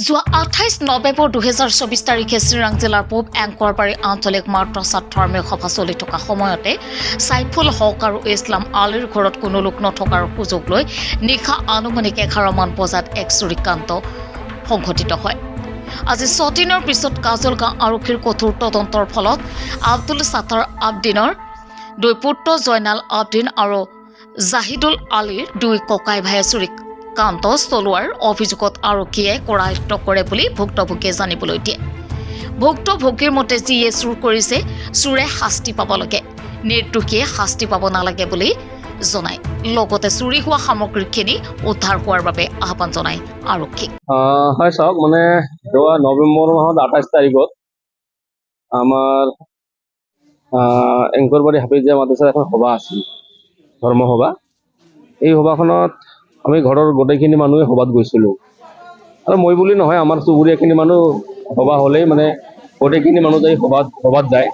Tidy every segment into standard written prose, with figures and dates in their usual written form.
যোৱা 28 নৱেম্বৰ 2024 তাৰিখে চিৰাং জিলাৰ পূব এংকৰবাৰী আঞ্চলিক মাদ্ৰাছাত ধৰ্মীয় সভা চলি থকা সময়তে ছাইফুল হক আৰু ইছলাম আলীৰ ঘৰত কোনো লোক নথকাৰ সুযোগ লৈ নিশা আনুমানিক 11মান বজাত এক চুৰিকাণ্ড সংঘটিত হয়। আজি 6 দিনৰ পিছত কাজলগাঁও আৰক্ষীৰ কঠোৰ তদন্তৰ ফলত আব্দুল ছাত্তাৰ আবদিনৰ 2 পুত্ৰ জয়নাল আবদিন আৰু জাহিদুল আলীৰ 2 ককাই ভাই চুৰিকাণ্ড চলোৱাৰ অভিযোগত আৰক্ষীয়ে কৰায়ত্ব কৰে বুলি ভুক্তভোগীয়ে জানিবলৈ দিয়ে। ভুক্তভোগীৰ মতে যিয়ে চুৰ কৰিছে চোৰে শাস্তি পাব লাগে, নিৰ্দোষীয়ে শাস্তি পাব নালাগে বুলি জনায়। লগতে চুৰি হোৱা সামগ্ৰীখিনি উদ্ধাৰ হোৱাৰ বাবে আহ্বান জনায় আৰক্ষীক। হয় চাওক, মানে যোৱা নৱেম্বৰ মাহত 28 তাৰিখত আমাৰ এংকৰবাৰী হাফিজিয়া মাদ্ৰাছাত এখন সভা আছিল, ধৰ্ম সভা। এই সভাখনত আমি ঘৰৰ গোটেইখিনি মানুহে সভাত গৈছিলোঁ, আৰু মই বুলি নহয়, আমাৰ চুবুৰীয়াখিনি মানুহ সভা হ'লেই মানে গোটেইখিনি মানুহ যাই সভাত যায়।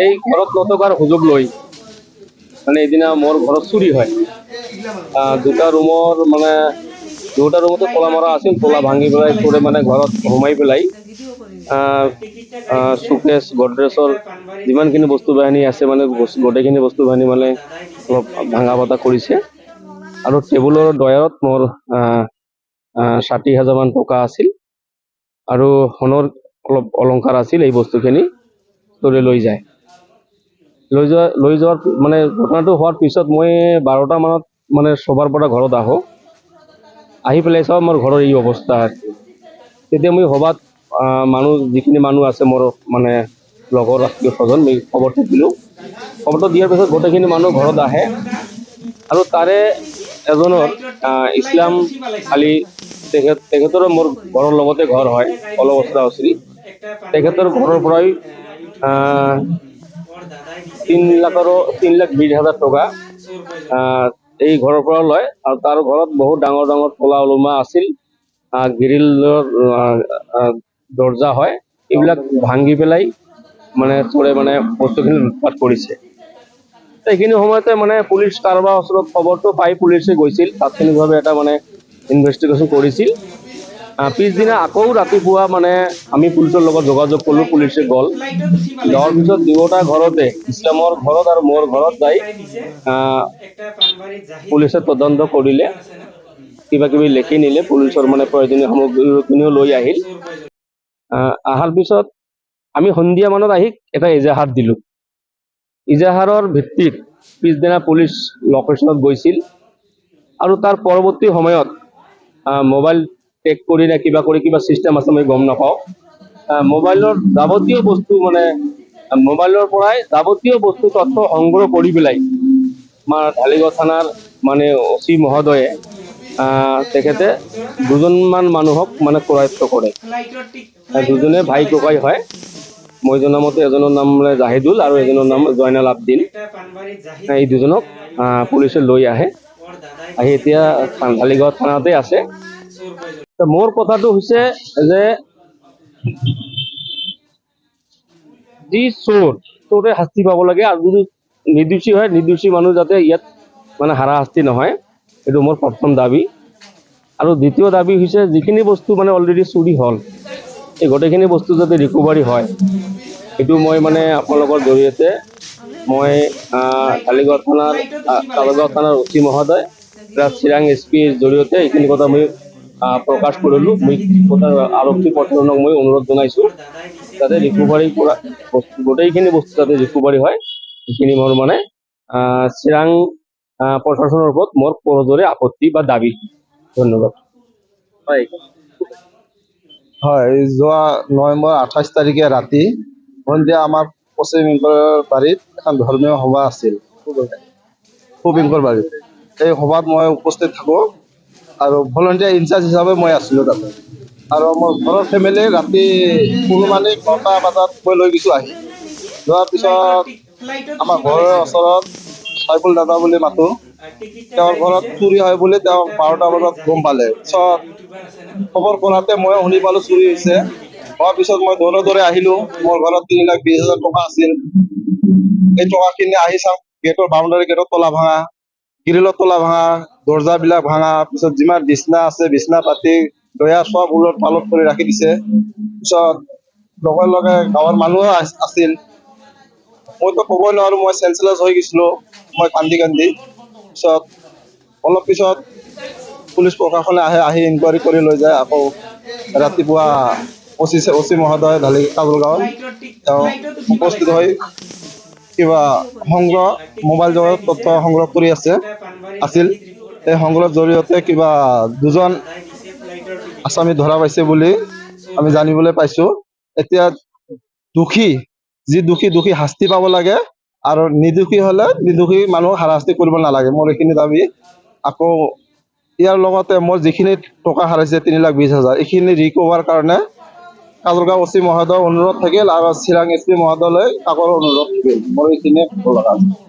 এই ঘৰত নথকাৰ সুযোগ লৈ মানে এদিনা মোৰ ঘৰত চুৰি হয়। দুটা ৰুমতে তলা মৰা আছিল, তলা ভাঙি পেলাই চোৰে মানে ঘৰত সোমাই পেলাই চুকেছ গডৰেজৰ যিমানখিনি বস্তু বাহিনী আছে মানে গোটেইখিনি বস্তু বাহিনী মানে অলপ ভাঙা পাতা কৰিছে। আৰু টেবুলৰ ডয়াৰত মোৰ 60,000 মান টকা আছিল আৰু সোণৰ অলপ অলংকাৰ আছিল। এই বস্তুখিনি চোৰে লৈ যোৱাৰ মানে ঘটনাটো হোৱাৰ পিছত মই 12টা মানত মানে সভাৰ পৰা ঘৰত আহি পেলাই চাওঁ মোৰ ঘৰৰ এই অৱস্থা। তেতিয়া মই সভাত যিখিনি মানুহ আছে মোৰ মানে লগৰ আত্মীয় স্বজন, মই খবৰটো দিলোঁ। খবৰটো দিয়াৰ পিছত গোটেইখিনি মানুহ ঘৰত আহে, আৰু তাৰে এজনৰ ইছলাম আলী, তেখেতৰো মোৰ ঘৰৰ লগতে ঘৰ হয়, অলপ ওচৰা ওচৰি। তেখেতৰ ঘৰৰ পৰাই 3,20,000 টকা এই ঘৰৰ পৰা লয়। আৰু তাৰ ঘৰত বহুত ডাঙৰ ডাঙৰ তলা ওলোমা আছিল, গ্ৰিলৰ দৰ্জা হয়, এইবিলাক ভাঙি পেলাই মানে চোৰে মানে বস্তুখিনি লুটপাট কৰিছে। এইখিনি সময়তে মানে পুলিচ কাৰোবাৰ ওচৰত খবৰটো পাই পুলিচে গৈছিল, তাৎক্ষণিকভাৱে এটা মানে ইনভেষ্টিগেশ্যন কৰিছিল। পিছদিনা আকৌ ৰাতিপুৱা মানে আমি পুলিচৰ লগত যোগাযোগ কৰিলোঁ, পুলিচে যোৱাৰ পিছত দুয়োটা ঘৰতে, ইছলামৰ ঘৰত আৰু মোৰ ঘৰত যাই পুলিচে তদন্ত কৰিলে, কিবা কিবি লিখি নিলে, পুলিচৰ মানে প্ৰয়োজনীয় সামগ্ৰীখিনিও লৈ আহিল। অহাৰ পিছত আমি সন্ধিয়া মানত আহি এটা এজাহাৰ দিলোঁ। ইজাহাৰৰ ভিত্তিত পিছদিনা পুলিচ লোকেশ্যনত গৈছিল, আৰু তাৰ পৰৱৰ্তী সময়ত মোবাইল টেক কৰি নে কিবা কৰি কিবা ছিষ্টেম আছে মই গম নাপাওঁ, মোবাইলৰ যাৱতীয় বস্তু মানে মোবাইলৰ পৰাই যাৱতীয় বস্তু তথ্য সংগ্ৰহ কৰি পেলাই আমাৰ ঢালিগাঁও থানাৰ মানে OC মহোদয়ে তেখেতে 2জনমান মানুহক মানে কৰায়ত্ব কৰে। 2জনে ভাই ককাই হয়। মই জনামতে এজনৰ নাম জাহিদুল আৰু এজনৰ নাম জয়নাল আবদিন। এই 2জনক পুলিচে লৈ আহি এতিয়া ঢালিগাঁও থানাতে আছে। মোৰ কথাটো হৈছে যে যি চোৰে শাস্তি পাব লাগে, আৰু যদি নিৰ্দোষী হয়, নিৰ্দোষী মানুহ যাতে ইয়াত মানে হাৰাশাস্তি নহয়, এইটো মোৰ প্ৰথম দাবী। আৰু দ্বিতীয় দাবী হৈছে যিখিনি বস্তু মানে অলৰেডি চুৰি হ'ল, এই গোটেইখিনি বস্তু যাতে ৰিকভাৰী হয়, এইটো মই মানে আপোনালোকৰ জৰিয়তে মই ঢালিগাঁও থানাৰ OC মহোদয় প্লাছ চিৰাং SPৰ জৰিয়তে এইখিনি কথা মই প্ৰকাশ কৰিলোঁ। মই আৰক্ষী প্ৰশাসনক মই অনুৰোধ জনাইছোঁ যাতে ৰিকভাৰী কৰা গোটেইখিনি বস্তু যাতে ৰিকভাৰী হয়, সেইখিনি মোৰ মানে চিৰাং প্ৰশাসনৰ ওপৰত মোৰ পৰজোৰে আপত্তি বা দাবী। ধন্যবাদ। হয়, যোৱা নৱেম্বৰ 28 তাৰিখে ৰাতি সন্ধিয়া আমাৰ পশ্চিম এংকৰবাৰীত এখন ধৰ্মীয় সভা আছিল, পূব এংকৰবাৰীত। এই সভাত মই উপস্থিত থাকোঁ, আৰু ভলণ্টিয়াৰ ইনচাৰ্জ হিচাপে মই আছিলোঁ তাতে। আৰু মোৰ ঘৰৰ ফেমিলি ৰাতি অনুমানিক 9টা বজাত মই লৈ গৈছোঁ। যোৱাৰ পিছত আমাৰ ঘৰৰ ওচৰত ছাইফুল দাদা বুলি মাতোঁ, তেওঁৰ ঘৰত চুৰি হয় বুলি তেওঁ 12টা বজাত গম পালে। পিছত খবৰ কৰাতে মই শুনি পালোঁ চুৰি হৈছে। হোৱাৰ পিছত মই দৌৰে আহিলোঁ। মোৰ ঘৰত 3,20,000 টকা আছিল। এই টকাখিনি আহি চাওঁ, গেটৰ বাউণ্ডাৰী গেটৰ তলা ভাঙা, গ্ৰিলৰ তলা ভাঙা, দৰ্জাবিলাক ভাঙা, পিছত যিমান বিছনা আছে বিছনা পাতি দয়া চব উলট পালট কৰি ৰাখি দিছে। পিছত লগে লগে গাঁৱৰ মানুহ আছিল, মইতো ক'বই নোৱাৰো, মই চেঞ্চলেছ হৈ গৈছিলো, মই কান্দি কান্দি। পিছত অলপ পিছত পুলিচ প্ৰশাসনে আহি ইনকুৱাৰী কৰি লৈ যায়। আকৌ ৰাতিপুৱা অচি মহোদয় কাজলগাঁৱৰ তেওঁ উপস্থিত হৈ কিবা মোবাইল জগত তথ্য সংগ্ৰহ কৰি আছিল। এই সংগ্ৰহৰ জৰিয়তে কিবা 2জন আসামী ধৰা পাইছে বুলি আমি জানিবলৈ পাইছো। এতিয়া যি দোষী শাস্তি পাব লাগে, আৰু নিৰ্দোষী হলে নিৰ্দোষী মানুহক হাৰাশাস্তি কৰিব নালাগে, মোৰ এইখিনি দাবী। আকৌ ইয়াৰ লগতে মোৰ যিখিনি টকা হাৰাইছে 3,20,000, এইখিনি ৰিকভাৰ কাৰণে কাজলগাঁও অচি মহোদয়ৰ অনুৰোধ থাকিল, আৰু চিৰাং SP মহোদয়লৈ কাকৰ অনুৰোধ থাকিল। মোৰ এইখিনিয়ে ক'ব লগা আছে।